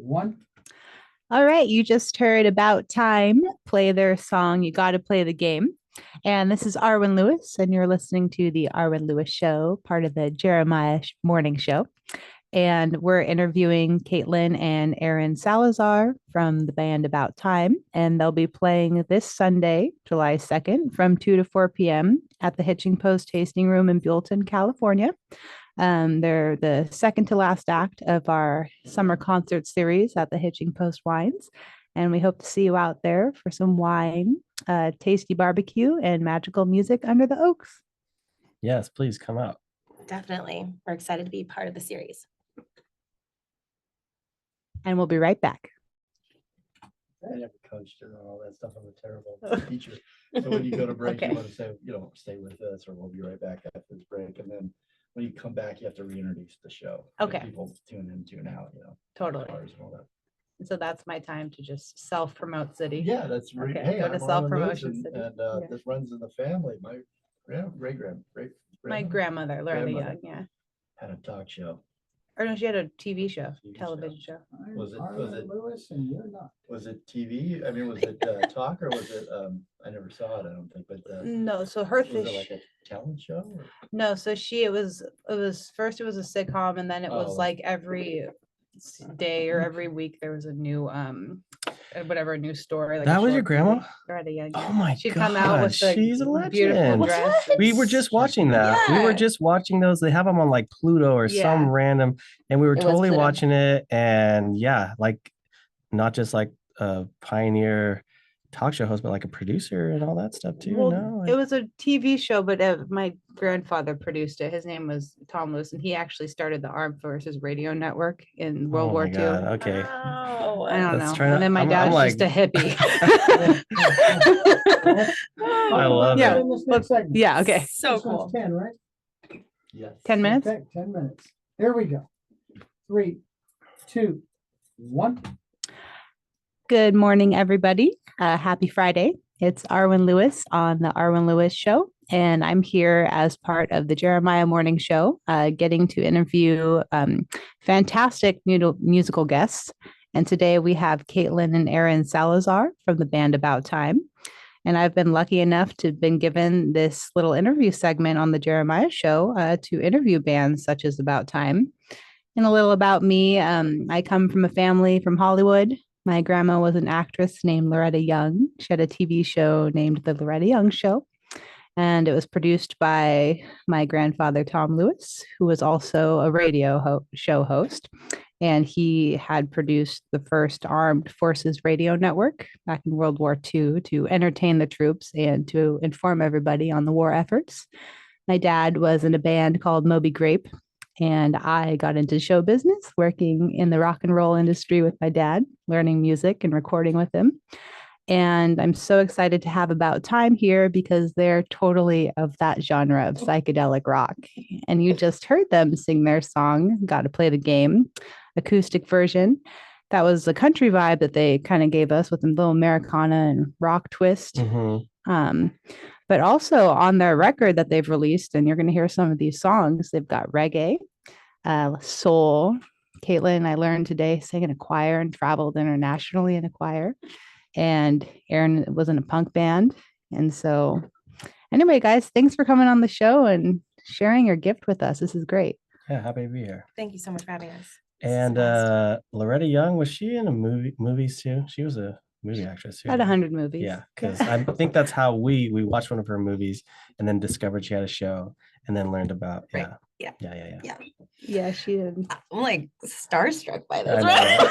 One. All right, you just heard About Time play their song, You Gotta Play the Game. And this is Arwen Lewis, and you're listening to the Arwen Lewis Show, part of the Jeremiah Morning Show. And we're interviewing Caitlyn and Aaron Salazar from the band About Time. And they'll be playing this Sunday, July 2nd, from 2 to 4 p.m. at the Hitching Post Tasting Room in Buellton, California. They're the second to last act of our summer concert series at the Hitching Post Wines. And we hope to see you out there for some wine, tasty barbecue, and magical music under the oaks. Yes, please come out. Definitely. We're excited to be part of the series. And we'll be right back. I never coached her on all that stuff. I'm a terrible teacher. So when you go to break, Okay. you want to say, stay with us, or we'll be right back after this break. And then when you come back, you have to reintroduce the show. Okay. People tune in, tune out, Totally. Hours and all that. So that's my time to just self-promote City. Yeah, that's right. Okay, Hey, go I'm to Arwen self-promotion Lewis, city. and Yeah. this runs in the family. My My grandmother, Loretta Young, yeah. had a talk show. Or no, she had a TV show, TV television show. Was it Lewis and you're not. was it TV? I mean, was it talk, or was it I never saw it, I don't think, but No, so her was thing. it like a talent show? Or? No, so it was first it was a sitcom, and then it was Oh. like every day or every week there was a new whatever new story. Like That was your grandma? Loretta Young. Oh my She'd come out with gosh, the she's a beautiful legend. dress. What? We were just watching that. We were Yeah. just watching those. They have them on like Pluto or Yeah. some random, and we were It was totally Pluto. watching it. And yeah, like not just like a pioneer talk show host, but like a producer and all that stuff too. Well, No, it was a TV show, but my grandfather produced it. His name was Tom Lewis, and he actually started the Armed Forces Radio Network in World oh War my II. God, okay. Oh, I don't Let's know. try to- And then my I'm dad's like- just a hippie. I love Yeah. it. This next segment. Yeah, okay. So This one's cool. 10, right? Yes. 10 minutes? Okay, 10 minutes. Here we go. 3, 2, 1. Good morning, everybody. Happy Friday. It's Arwen Lewis on the Arwen Lewis Show, and I'm here as part of the Jeremiah Morning Show, getting to interview fantastic musical guests. And today we have Caitlyn and Aaron Salazar from the band About Time. And I've been lucky enough to have been given this little interview segment on the Jeremiah Show to interview bands such as About Time. And a little about me, I come from a family from Hollywood. My grandma was an actress named Loretta Young. She had a TV show named The Loretta Young Show. And it was produced by my grandfather, Tom Lewis, who was also a radio show host. And he had produced the first Armed Forces radio network back in World War II to entertain the troops and to inform everybody on the war efforts. My dad was in a band called Moby Grape, and I got into show business, working in the rock and roll industry with my dad, learning music and recording with him. And I'm so excited to have About Time here because they're totally of that genre of psychedelic rock. And you just heard them sing their song, Gotta Play the Game, acoustic version. That was a country vibe that they kind of gave us with a little Americana and rock twist. Mhm. But also on their record that they've released, and you're going to hear some of these songs, they've got reggae, soul. Caitlyn, I learned today, sang in a choir and traveled internationally in a choir. And Aaron was in a punk band. And so, anyway, guys, thanks for coming on the show and sharing your gift with us. This is great. Yeah, happy to be here. Thank you so much for having us. This is And fast. Loretta Young, was she in movies too? She was a movie actress too. About 100 movies. Yeah, because I think that's how we watched one of her movies and then discovered she had a show and then learned about Right. yeah. Yeah, she did. I'm like starstruck by I this. know.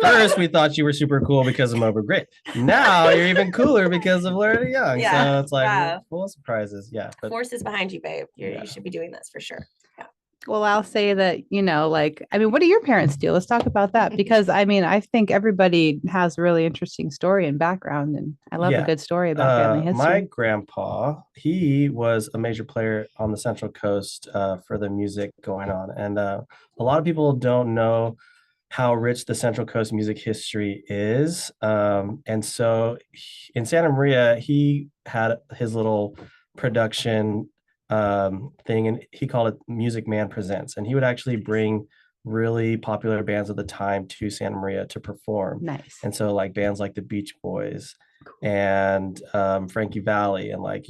First, we thought you were super cool because of Moby Grape. Now you're even cooler because of Loretta Young. Yeah, So it's like wow. full of surprises. Yeah, but Force is behind you, babe. Yeah. You should be doing this for sure. Well, I'll say that, what do your parents do? Let's talk about that because I think everybody has a really interesting story and background, and I love Yeah. a good story about family history. My grandpa, he was a major player on the Central Coast for the music going on. And a lot of people don't know how rich the Central Coast music history is. And so in Santa Maria, he had his little production thing, and he called it Music Man Presents. And he would actually bring really popular bands of the time to Santa Maria to perform. Nice. And so like bands like the Beach Boys and Frankie Valli, and like,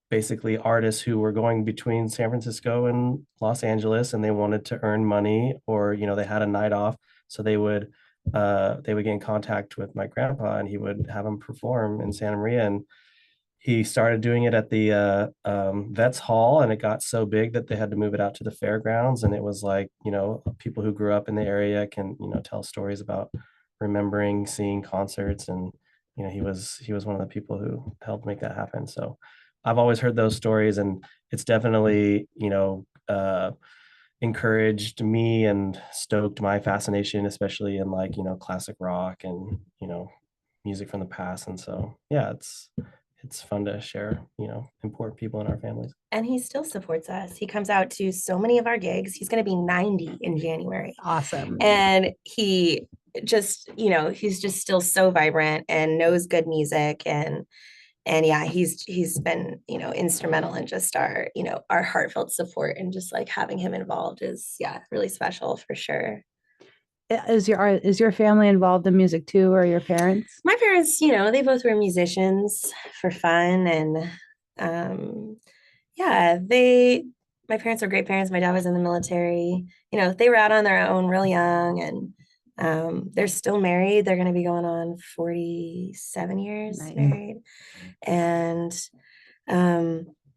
basically artists who were going between San Francisco and Los Angeles, and they wanted to earn money, or, they had a night off. So they would get in contact with my grandpa, and he would have them perform in Santa Maria. And he started doing it at the Vets Hall, and it got so big that they had to move it out to the fairgrounds. And it was like, people who grew up in the area can, tell stories about remembering seeing concerts. And, he was one of the people who helped make that happen. So I've always heard those stories, and it's definitely, encouraged me and stoked my fascination, especially in like, classic rock and, music from the past. And so, yeah, it's fun to share, important people in our families. And he still supports us. He comes out to so many of our gigs. He's going to be 90 in January. Awesome. And he just, he's just still so vibrant and knows good music. And yeah, he's been, instrumental in just our, our heartfelt support, and just like having him involved is, yeah, really special for sure. Is your family involved in music too, or your parents? My parents, they both were musicians for fun. And yeah, my parents were great parents. My dad was in the military. They were out on their own real young, and they're still married. They're going to be going on 47 years Nice. married. And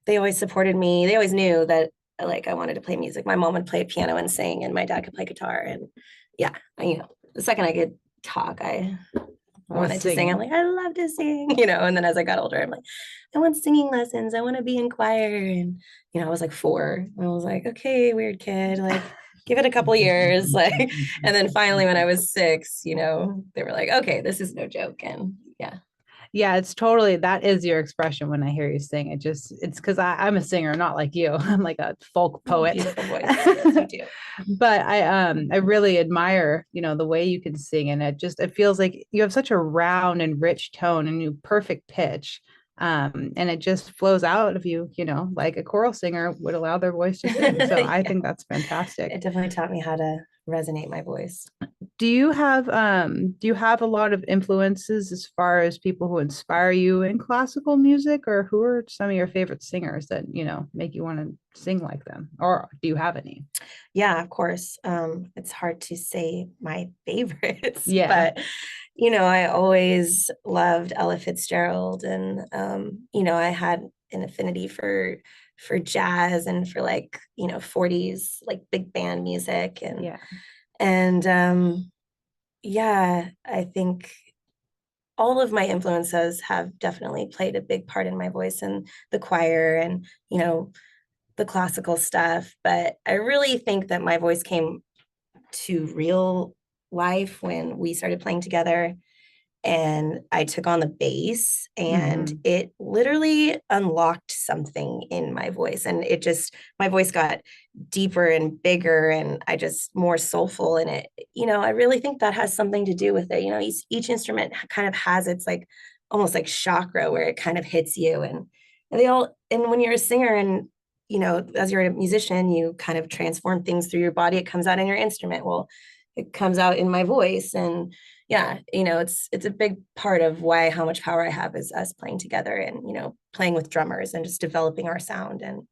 they always supported me. They always knew that like I wanted to play music. My mom would play piano and sing, and my dad could play guitar. And yeah, the second I could talk, I wanted to sing. I'm like, I love to sing, and then as I got older, I'm like, I want singing lessons. I want to be in choir. And, I was like 4. I was like, okay, weird kid, like give it a couple years. Like, and then finally when I was 6, they were like, okay, this is no joke. And yeah. Yeah, it's totally, that is your expression when I hear you sing. It's because I'm a singer, not like you. I'm like a folk poet. Beautiful voice. Yes, you do. But I really admire, the way you can sing, and it feels like you have such a round and rich tone and you perfect pitch. And it just flows out of you, like a choral singer would allow their voice to sing. So I think that's fantastic. It definitely taught me how to resonate my voice. Do you have a lot of influences as far as people who inspire you in classical music, or who are some of your favorite singers that, make you want to sing like them? Or do you have any? Yeah, of course. It's hard to say my favorites. Yeah. But I always loved Ella Fitzgerald, and I had an affinity for jazz and for like 40s like big band music. And yeah, I think all of my influences have definitely played a big part in my voice, and the choir and the classical stuff. But I really think that my voice came to real life when we started playing together, and I took on the bass, and it literally unlocked something in my voice, and my voice got deeper and bigger, and I just more soulful in it. I really think that has something to do with it. Each instrument kind of has its like almost like chakra where it kind of hits you, and when you're a singer and as you're a musician, you kind of transform things through your body. It comes out in your instrument. Well, it comes out in my voice. And yeah, it's a big part of how much power I have is us playing together and, playing with drummers and just developing our sound. And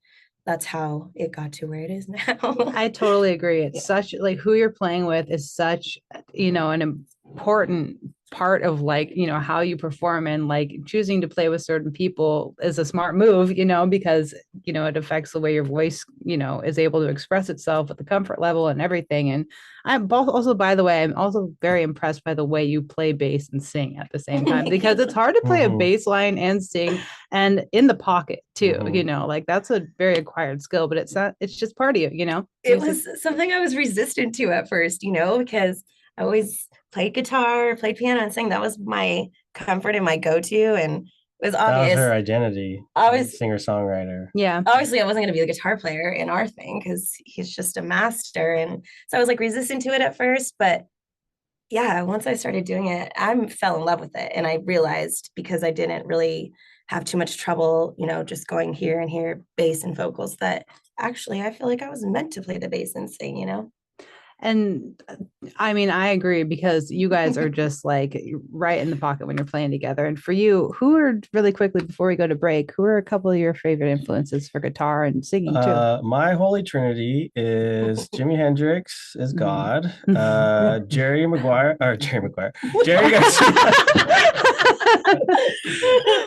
that's how it got to where it is now. I totally agree. It's such like who you're playing with is such, an important part of like, how you perform, and like choosing to play with certain people is a smart move, because, it affects the way your voice, is able to express itself at the comfort level and everything. And I'm also, by the way, I'm also very impressed by the way you play bass and sing at the same time, because it's hard to play a bass line and sing and in the pocket too, like that's a very acquired skill, but it's just part of you, It was something I was resistant to at first, because I always played guitar, played piano, and sang. That was my comfort and my go-to. And it was obvious. That was her identity. Singer-songwriter. Yeah. Obviously, I wasn't going to be the guitar player in our thing because he's just a master. And so I was like resistant to it at first. But yeah, once I started doing it, I fell in love with it. And I realized, because I didn't really have too much trouble, just going here and here, bass and vocals, that actually I feel like I was meant to play the bass and sing, And I mean, I agree because you guys are just like right in the pocket when you're playing together. And for you, who are really quickly before we go to break, who are a couple of your favorite influences for guitar and singing too? My holy trinity is Jimi Hendrix is God, Jerry Garcia.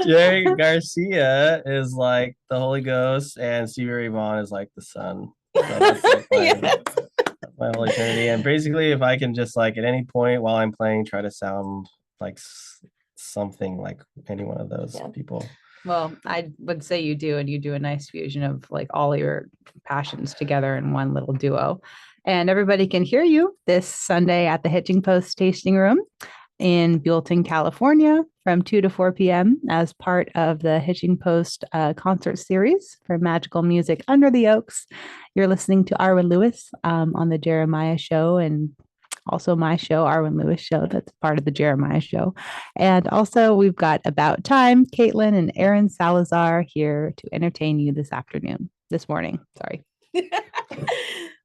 Jerry Garcia is like the Holy Ghost, and Stevie Ray Vaughan is like the Son. So that's like my holy trinity. And basically, if I can just like at any point while I'm playing, try to sound like something like any one of those people. Well, I would say you do, and you do a nice fusion of like all your passions together in one little duo. And everybody can hear you this Sunday at the Hitching Post Tasting Room in Buellton, California, from 2 to 4 p.m. as part of the Hitching Post concert series for magical music under the oaks. You're listening to Arwen Lewis on the Jeremiah Show, and also my show, Arwen Lewis Show. That's part of the Jeremiah Show. And also we've got About Time, Caitlyn and Aaron Salazar here to entertain you this morning. Sorry.